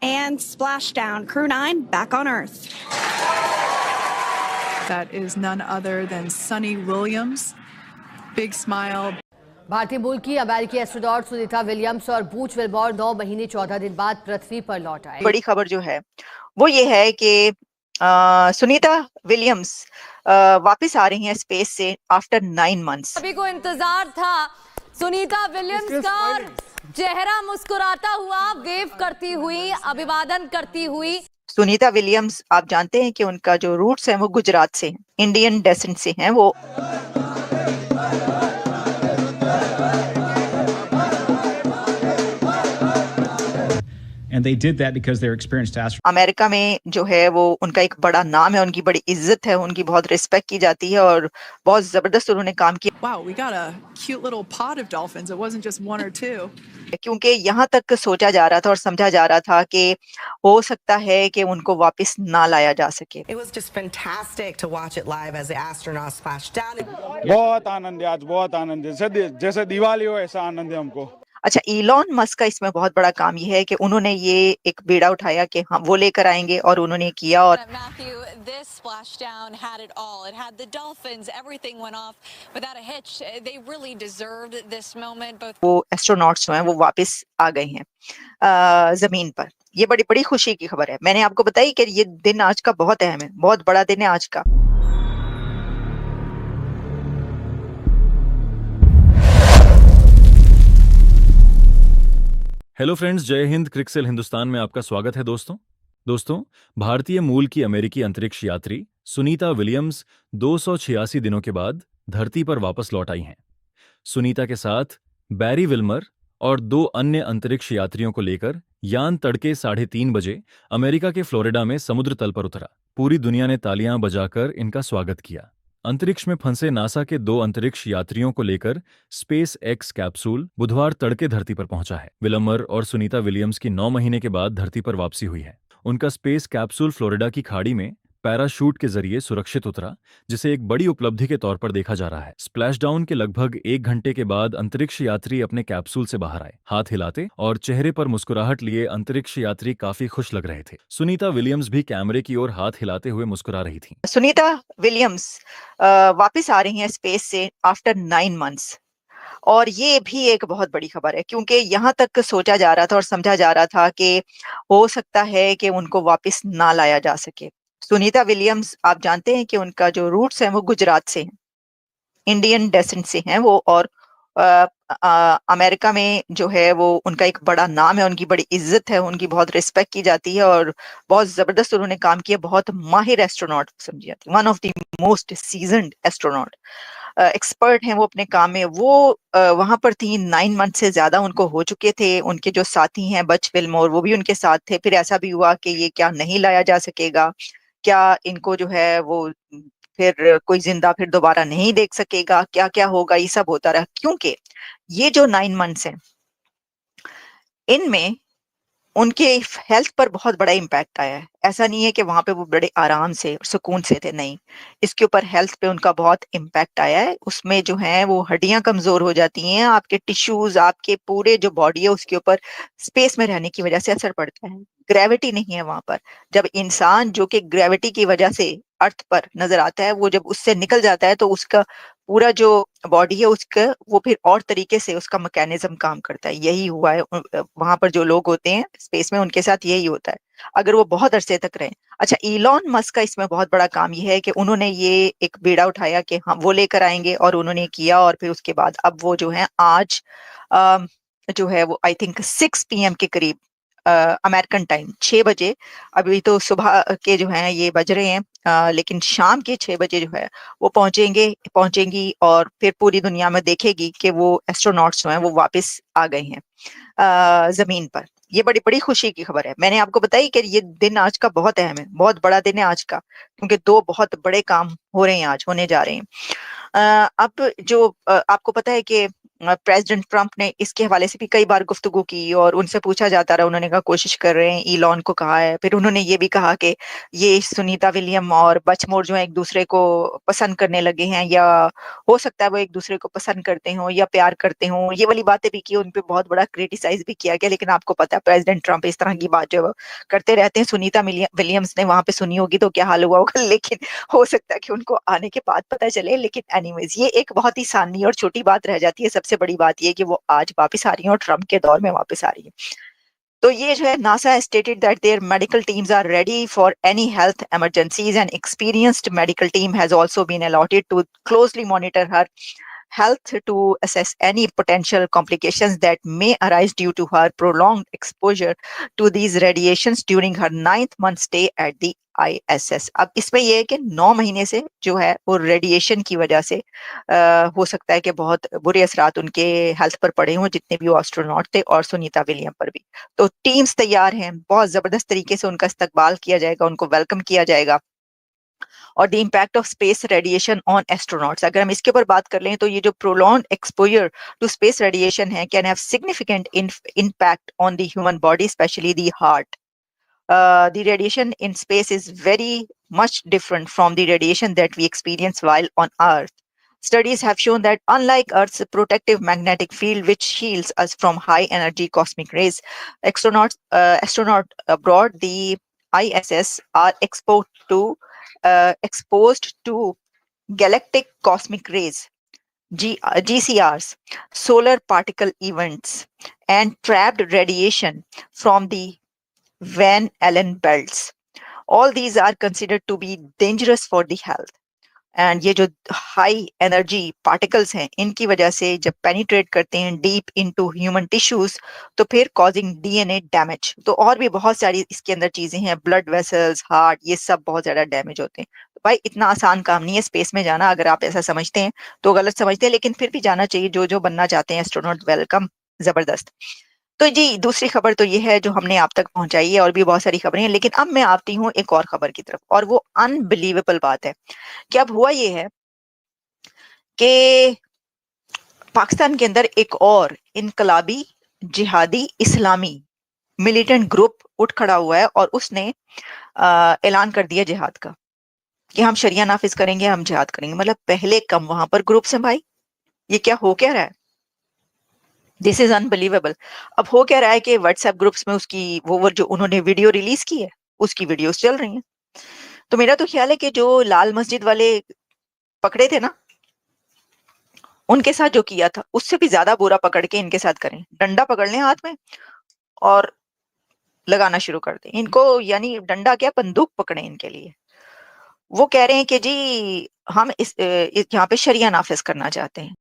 And splashdown. Crew 9 back on Earth. That is none other than Sunny Williams. Big smile. भारतीय मूल की अमेरिकी astronaut Sunita Williams और बूच Wilmore 9 महीने 14 दिन बाद पृथ्वी पर लौट आए। बड़ी खबर जो है वो ये है कि सुनीता विलियम्स वापस आ रही हैं स्पेस से आफ्टर 9 मंथ्स। सभी को इंतजार था सुनीता विलियम्स का और चेहरा मुस्कुराता हुआ, वेव करती हुई, अभिवादन करती हुई। सुनीता विलियम्स आप जानते हैं कि उनका जो रूट्स हैं वो गुजरात से हैं, इंडियन डेसेंट से हैं वो। And they did that because they're experienced astronauts. America में जो है वो उनका एक बड़ा नाम है, उनकी बड़ी इज्जत है, उनकी बहुत रिस्पेक्ट की जाती है और बहुत जबरदस्त उन्होंने काम किया। Wow, we got a cute little pod of dolphins. It wasn't just one or two. क्योंकि यहाँ तक सोचा जा रहा था और समझा जा रहा था कि हो सकता है कि उनको वापस ना लाया जा सके। It was just fantastic to watch it live as the astronauts splashed down. बहुत आनंद है आज, बहुत आनंद है, जैसे दिवाली हो ऐसा आनंद है हमको। अच्छा, इलॉन मस्क का इसमें बहुत बड़ा काम ये है कि उन्होंने ये एक बीड़ा उठाया कि हाँ वो लेकर आएंगे और उन्होंने किया। और Matthew, this splashdown had it all. It had the dolphins. Everything went off without a hitch. They really deserved this moment. Both वो एस्ट्रोनॉट्स जो हैं वो वापस आ गए हैं जमीन पर। ये बड़ी बड़ी खुशी की खबर है। मैंने आपको बताई कि ये दिन आज का बहुत अहम है, बहुत बड़ा दिन है आज का। हेलो फ्रेंड्स, जय हिंद। क्रिकसेल हिंदुस्तान में आपका स्वागत है दोस्तों भारतीय मूल की अमेरिकी अंतरिक्ष यात्री सुनीता विलियम्स 286 दिनों के बाद धरती पर वापस लौट आई हैं। सुनीता के साथ बैरी विल्मर और 2 अन्य अंतरिक्ष यात्रियों को लेकर यान तड़के 3:30 बजे अमेरिका के फ्लोरिडा में समुद्र तल पर उतरा। पूरी दुनिया ने तालियां बजाकर इनका स्वागत किया। अंतरिक्ष में फंसे नासा के 2 अंतरिक्ष यात्रियों को लेकर स्पेस एक्स कैप्सूल बुधवार तड़के धरती पर पहुंचा है। विल्मर और सुनीता विलियम्स की 9 महीने के बाद धरती पर वापसी हुई है। उनका स्पेस कैप्सूल फ्लोरिडा की खाड़ी में पैराशूट के जरिए सुरक्षित उतरा, जिसे एक बड़ी उपलब्धि के तौर पर देखा जा रहा है। स्प्लैशडाउन के लगभग 1 घंटे के बाद अंतरिक्ष यात्री अपने कैप्सूल से बाहर आए। हाथ हिलाते और चेहरे पर मुस्कुराहट लिए अंतरिक्ष यात्री काफी खुश लग रहे थे। सुनीता विलियम्स भी कैमरे की ओर हाथ हिलाते हुए मुस्कुरा रही थी। सुनीता विलियम्स वापस आ रही हैं स्पेस से आफ्टर 9 मंथ्स और ये भी एक बहुत बड़ी खबर है, क्योंकि यहाँ तक सोचा जा रहा था और समझा जा रहा था कि हो सकता है कि उनको वापस ना लाया जा सके। सुनीता विलियम्स आप जानते हैं कि उनका जो रूट्स हैं वो गुजरात से हैं, इंडियन डेसेंट से हैं वो। और अमेरिका में जो है वो उनका एक बड़ा नाम है, उनकी बड़ी इज्जत है, उनकी बहुत रिस्पेक्ट की जाती है और बहुत जबरदस्त उन्होंने काम किया। बहुत माहिर एस्ट्रोनॉट समझी जाती है, one of the most seasoned astronaut, expert हैं वो अपने काम में। वो वहां पर थी, 9 मंथ से ज्यादा उनको हो चुके थे। उनके जो साथी हैं बच विल्मोर, वो भी उनके साथ थे। फिर ऐसा भी हुआ कि ये क्या नहीं लाया जा सकेगा, क्या इनको जो है वो फिर कोई जिंदा फिर दोबारा नहीं देख सकेगा, क्या क्या होगा, ये सब होता रहा। क्योंकि ये जो 9 मंथ्स हैं इनमें उनके हेल्थ पर बहुत बड़ा इम्पैक्ट आया है। ऐसा नहीं है कि वहां पे वो बड़े आराम से सुकून से थे, नहीं, इसके ऊपर हेल्थ पे उनका बहुत इम्पैक्ट आया है। उसमें जो है वो हड्डियां कमजोर हो जाती हैं, आपके टिश्यूज, आपके पूरे जो बॉडी है उसके ऊपर स्पेस में रहने की वजह से असर पड़ता है। ग्रेविटी नहीं है वहां पर। जब इंसान जो कि ग्रेविटी की वजह से अर्थ पर नजर आता है, वो जब उससे निकल जाता है तो उसका पूरा जो बॉडी है उसका वो फिर और तरीके से उसका मैकेनिज्म काम करता है। यही हुआ है वहां पर जो लोग होते हैं स्पेस में, उनके साथ यही होता है अगर वो बहुत अरसे तक रहे। अच्छा, इलॉन मस्क का इसमें बहुत बड़ा काम ये है कि उन्होंने ये एक बीड़ा उठाया कि हाँ वो लेकर आएंगे और उन्होंने किया। और फिर उसके बाद अब वो जो है आज जो है वो आई थिंक 6 PM के करीब अमेरिकन टाइम 6 बजे, अभी तो सुबह के जो हैं ये बज रहे हैं, लेकिन शाम के 6 बजे जो है वो पहुंचेंगी और फिर पूरी दुनिया में देखेगी कि वो एस्ट्रोनॉट्स जो हैं वो वापस आ गए हैं जमीन पर। ये बड़ी बड़ी खुशी की खबर है। मैंने आपको बताई कि ये दिन आज का बहुत अहम है, बहुत बड़ा दिन है आज का, क्योंकि 2 बहुत बड़े काम हो रहे हैं, आज होने जा रहे हैं। अब जो आपको पता है कि प्रेसिडेंट ट्रंप ने इसके हवाले से भी कई बार गुफ्तगू की और उनसे पूछा जाता रहा, उन्होंने कहा कोशिश कर रहे हैं, ईलॉन को कहा है, फिर उन्होंने ये भी कहा कि ये सुनीता विलियम और बचमोर जो है एक दूसरे को पसंद करने लगे हैं, या हो सकता है वो एक दूसरे को पसंद करते हो या प्यार करते हो, ये वाली बातें भी की, उन पे बहुत बड़ा क्रिटिसाइज भी किया गया। लेकिन आपको पता है प्रेसिडेंट ट्रंप इस तरह की बात जो है वो करते रहते हैं। सुनीता विलियम्स ने वहां पे सुनी होगी तो क्या हाल हुआ होगा, लेकिन हो सकता है कि उनको आने के बाद पता चले। लेकिन एनीवेज ये एक बहुत ही सानी और छोटी बात रह जाती है। सबसे बड़ी बात ये कि वो आज वापस आ रही हैं और ट्रम्प के दौर में वापस आ रही है। तो ये जो है, NASA has stated that their medical teams are ready for any health emergencies, and experienced medical team has also been allotted to closely monitor her health to assess any potential complications that may arise due to her prolonged exposure to these radiations during her 9th month stay at the ISS। अब इसमें यह है कि 9 महीने से जो है वो रेडिएशन की वजह से हो सकता है कि बहुत बुरे असरात उनके हेल्थ पर पड़े हों, जितने भी वो एस्ट्रोनॉट थे और सुनीता विलियम पर भी। तो टीम्स तैयार हैं, बहुत जबरदस्त तरीके से उनका इस्तकबाल किया जाएगा, उनको वेलकम किया जाएगा। और the impact of space radiation on astronauts, अगर हम इसके ऊपर बात कर लें तो ये जो prolong exposure to space radiation है can have significant impact on the human body, specially the heart. The radiation in space is very much different from the radiation that we experience while on Earth. Studies have shown that unlike Earth's protective magnetic field, which shields us from high energy cosmic rays, astronauts aboard the ISS are exposed to galactic cosmic rays, GCRs, solar particle events, and trapped radiation from the Van Allen belts. All these are considered to be dangerous for the health. And ये जो high energy particles हैं, इनकी वजह से जब penetrate करते हैं deep into human tissues तो फिर कॉजिंग DNA डैमेज। तो और भी बहुत सारी इसके अंदर चीजें हैं, ब्लड वेसल्स, हार्ट, ये सब बहुत ज्यादा डैमेज होते हैं। तो भाई इतना आसान काम नहीं है स्पेस में जाना। अगर आप ऐसा समझते हैं तो गलत समझते हैं, लेकिन फिर भी जाना चाहिए। जो बनना चाहते हैं एस्ट्रोनॉट, वेलकम, जबरदस्त। तो जी दूसरी खबर तो ये है जो हमने आप तक पहुंचाई है, और भी बहुत सारी खबरें हैं, लेकिन अब मैं आती हूँ एक और खबर की तरफ, और वो अनबिलीवेबल बात है कि अब हुआ ये है कि पाकिस्तान के अंदर एक और इनकलाबी जिहादी इस्लामी मिलिटेंट ग्रुप उठ खड़ा हुआ है और उसने ऐलान कर दिया जिहाद का कि हम शरिया नाफिज करेंगे, हम जिहाद करेंगे। मतलब पहले कम वहां पर ग्रुप्स हैं भाई, ये क्या हो क्या रहा है? This is unbelievable. अब हो क्या रहा है कि व्हाट्सएप ग्रुप्स में उसकी वो जो उन्होंने वीडियो रिलीज की है उसकी वीडियोस चल रही हैं। तो मेरा तो ख्याल है कि जो लाल मस्जिद वाले पकड़े थे ना, उनके साथ जो किया था उससे भी ज्यादा बुरा पकड़ के इनके साथ करें। डंडा पकड़ लें हाथ में और लगाना शुरू कर दें इनको, यानी डंडा क्या, बंदूक पकड़े इनके लिए। वो कह रहे हैं कि जी हम इस यहाँ पे शरिया नाफिज करना चाहते हैं।